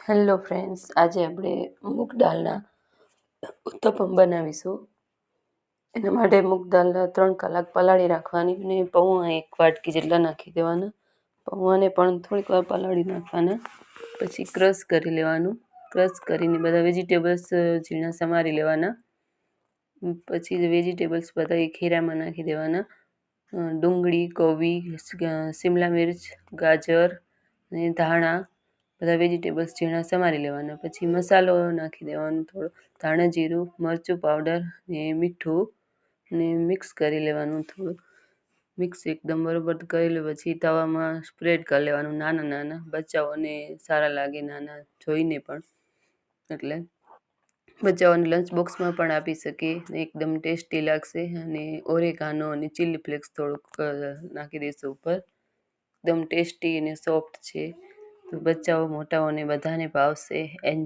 Hello friends, આજે આપણે મૂગ દાળના ઉત્તપમ બનાવીશું. એના માટે મૂગ દાળ 3 કલાક પલાળી રાખવાની અને પૌવા 1 વાટકી જેટલા નાખી દેવાના. પૌવાને પણ થોડીક વાર પલાળી નાખવાના. પછી ક્રશ કરી લેવાનું. ક્રશ કરીને બધા વેજીટેબલ્સ ઝીણા સમારી લેવાના. પછી વેજીટેબલ્સ બધા એ ખીરામાં નાખી દેવાના. ડુંગળી, કોબી, શિમલા મિર્ચ, ગાજર અને ધાણા બધા વેજીટેબલ્સ ઝીણા સમારી લેવાના. પછી મસાલો નાખી દેવાનો, થોડો ધાણા જીરું, મરચું પાવડર ને મીઠું ને મિક્સ કરી લેવાનું. થોડું મિક્સ એકદમ બરોબર કરી લે પછી તવામાં સ્પ્રેડ કરી લેવાનું. નાના નાના બચ્ચાઓને સારા લાગે, નાના જોઈને પણ, એટલે બચ્ચાઓને લંચ બોક્સમાં પણ આપી શકીએ. એકદમ ટેસ્ટી લાગશે. અને ઓરેગાનો અને ચીલી ફ્લેક્સ થોડુંક નાખી દઈશું ઉપર. એકદમ ટેસ્ટી અને સોફ્ટ છે, તો બચ્ચાઓ મોટાઓને બધાને ભાવશે. એન્જોય.